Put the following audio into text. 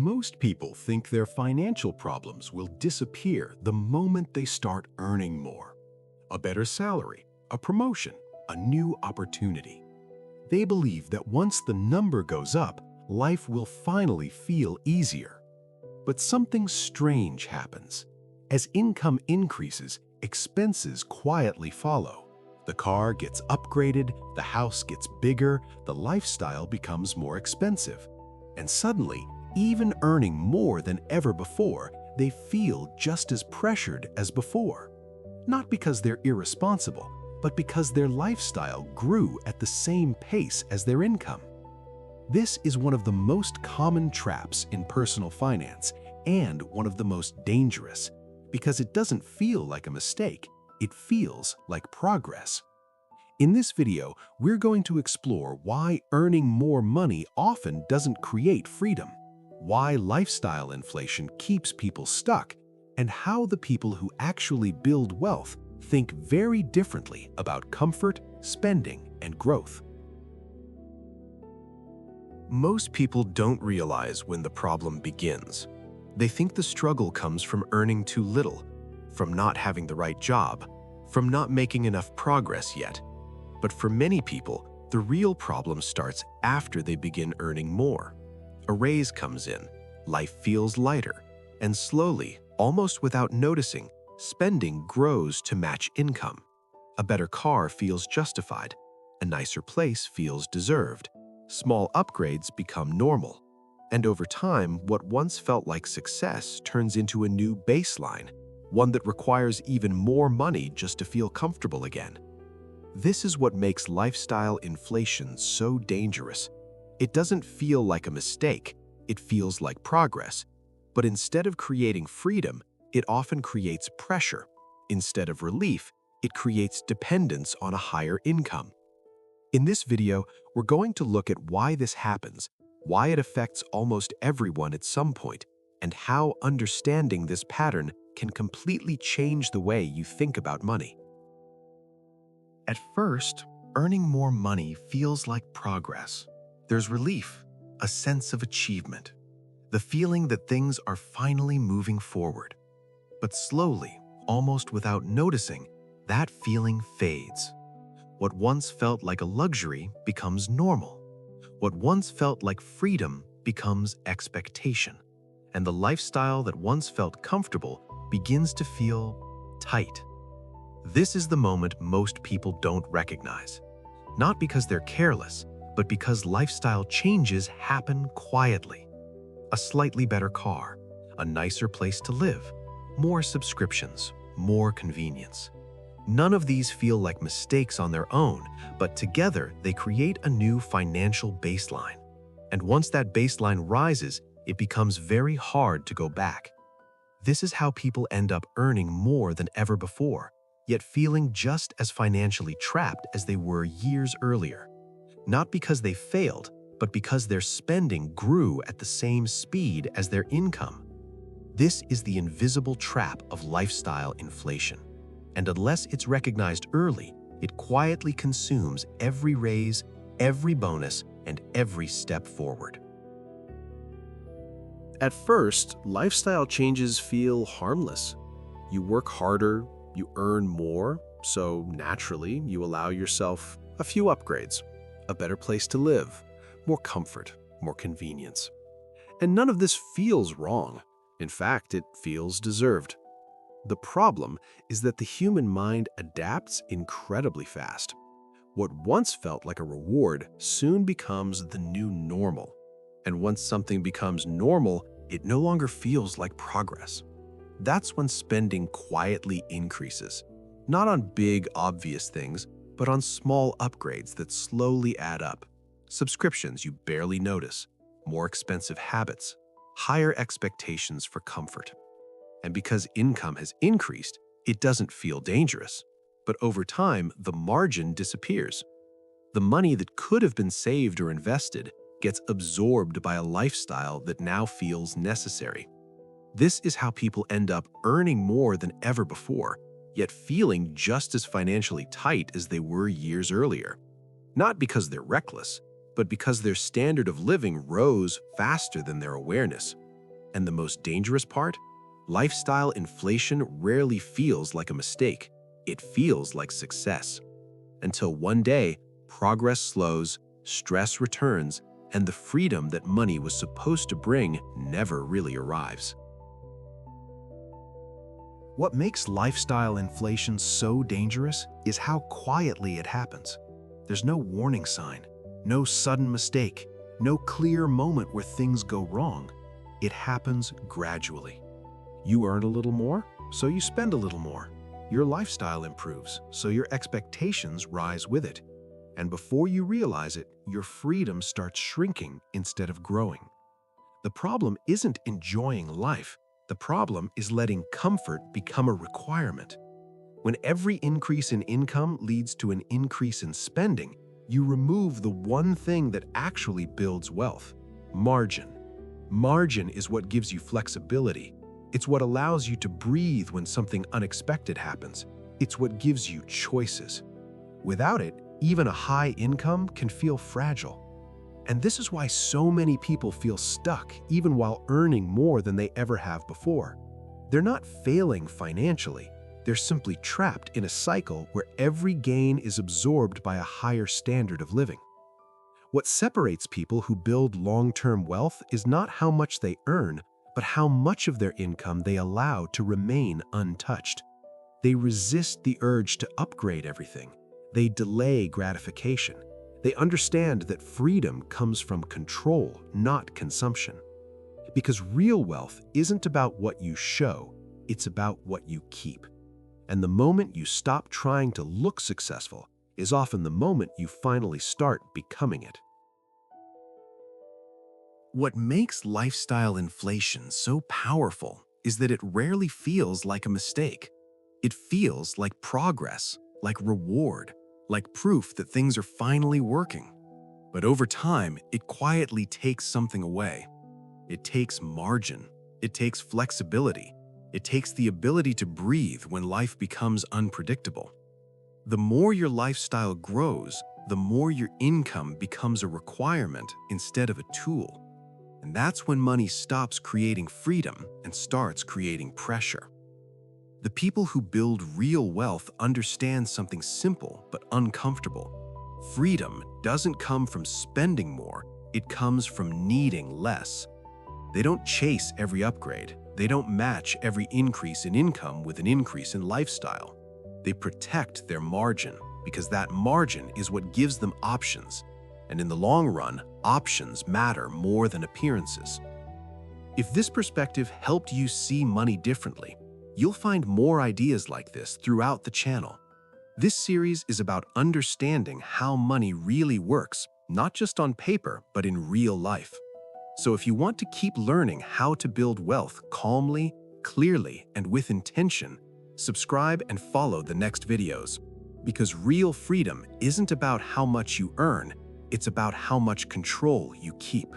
Most people think their financial problems will disappear the moment they start earning more. A better salary, a promotion, a new opportunity. They believe that once the number goes up, life will finally feel easier. But something strange happens. As income increases, expenses quietly follow. The car gets upgraded, the house gets bigger, the lifestyle becomes more expensive. And suddenly, even earning more than ever before, they feel just as pressured as before. Not because they're irresponsible, but because their lifestyle grew at the same pace as their income. This is one of the most common traps in personal finance and one of the most dangerous, because it doesn't feel like a mistake, it feels like progress. In this video, we're going to explore why earning more money often doesn't create freedom, why lifestyle inflation keeps people stuck, and how the people who actually build wealth think very differently about comfort, spending, and growth. Most people don't realize when the problem begins. They think the struggle comes from earning too little, from not having the right job, from not making enough progress yet. But for many people, the real problem starts after they begin earning more. A raise comes in, life feels lighter, and slowly, almost without noticing, spending grows to match income. A better car feels justified, a nicer place feels deserved, small upgrades become normal, and over time, what once felt like success turns into a new baseline, one that requires even more money just to feel comfortable again. This is what makes lifestyle inflation so dangerous. It doesn't feel like a mistake, it feels like progress. But instead of creating freedom, it often creates pressure. Instead of relief, it creates dependence on a higher income. In this video, we're going to look at why this happens, why it affects almost everyone at some point, and how understanding this pattern can completely change the way you think about money. At first, earning more money feels like progress. There's relief, a sense of achievement, the feeling that things are finally moving forward. But slowly, almost without noticing, that feeling fades. What once felt like a luxury becomes normal. What once felt like freedom becomes expectation. And the lifestyle that once felt comfortable begins to feel tight. This is the moment most people don't recognize. Not because they're careless, but because lifestyle changes happen quietly. A slightly better car, a nicer place to live, more subscriptions, more convenience. None of these feel like mistakes on their own, but together they create a new financial baseline. And once that baseline rises, it becomes very hard to go back. This is how people end up earning more than ever before, yet feeling just as financially trapped as they were years earlier. Not because they failed, but because their spending grew at the same speed as their income. This is the invisible trap of lifestyle inflation. And unless it's recognized early, it quietly consumes every raise, every bonus, and every step forward. At first, lifestyle changes feel harmless. You work harder, you earn more, so naturally you allow yourself a few upgrades, a better place to live, more comfort, more convenience. And none of this feels wrong. In fact, it feels deserved. The problem is that the human mind adapts incredibly fast. What once felt like a reward soon becomes the new normal. And once something becomes normal, it no longer feels like progress. That's when spending quietly increases, not on big, obvious things, but on small upgrades that slowly add up. Subscriptions you barely notice, more expensive habits, higher expectations for comfort. And because income has increased, it doesn't feel dangerous. But over time, the margin disappears. The money that could have been saved or invested gets absorbed by a lifestyle that now feels necessary. This is how people end up earning more than ever before, yet feeling just as financially tight as they were years earlier. Not because they're reckless, but because their standard of living rose faster than their awareness. And the most dangerous part? Lifestyle inflation rarely feels like a mistake. It feels like success. Until one day, progress slows, stress returns, and the freedom that money was supposed to bring never really arrives. What makes lifestyle inflation so dangerous is how quietly it happens. There's no warning sign, no sudden mistake, no clear moment where things go wrong. It happens gradually. You earn a little more, so you spend a little more. Your lifestyle improves, so your expectations rise with it. And before you realize it, your freedom starts shrinking instead of growing. The problem isn't enjoying life. The problem is letting comfort become a requirement. When every increase in income leads to an increase in spending, you remove the one thing that actually builds wealth: margin. Margin is what gives you flexibility. It's what allows you to breathe when something unexpected happens. It's what gives you choices. Without it, even a high income can feel fragile. And this is why so many people feel stuck even while earning more than they ever have before. They're not failing financially. They're simply trapped in a cycle where every gain is absorbed by a higher standard of living. What separates people who build long-term wealth is not how much they earn, but how much of their income they allow to remain untouched. They resist the urge to upgrade everything. They delay gratification. They understand that freedom comes from control, not consumption. Because real wealth isn't about what you show, it's about what you keep. And the moment you stop trying to look successful is often the moment you finally start becoming it. What makes lifestyle inflation so powerful is that it rarely feels like a mistake. It feels like progress, like reward, like proof that things are finally working. But over time, it quietly takes something away. It takes margin. It takes flexibility. It takes the ability to breathe when life becomes unpredictable. The more your lifestyle grows, the more your income becomes a requirement instead of a tool. And that's when money stops creating freedom and starts creating pressure. The people who build real wealth understand something simple but uncomfortable. Freedom doesn't come from spending more, it comes from needing less. They don't chase every upgrade. They don't match every increase in income with an increase in lifestyle. They protect their margin because that margin is what gives them options. And in the long run, options matter more than appearances. If this perspective helped you see money differently, you'll find more ideas like this throughout the channel. This series is about understanding how money really works, not just on paper, but in real life. So if you want to keep learning how to build wealth calmly, clearly, and with intention, subscribe and follow the next videos. Because real freedom isn't about how much you earn, it's about how much control you keep.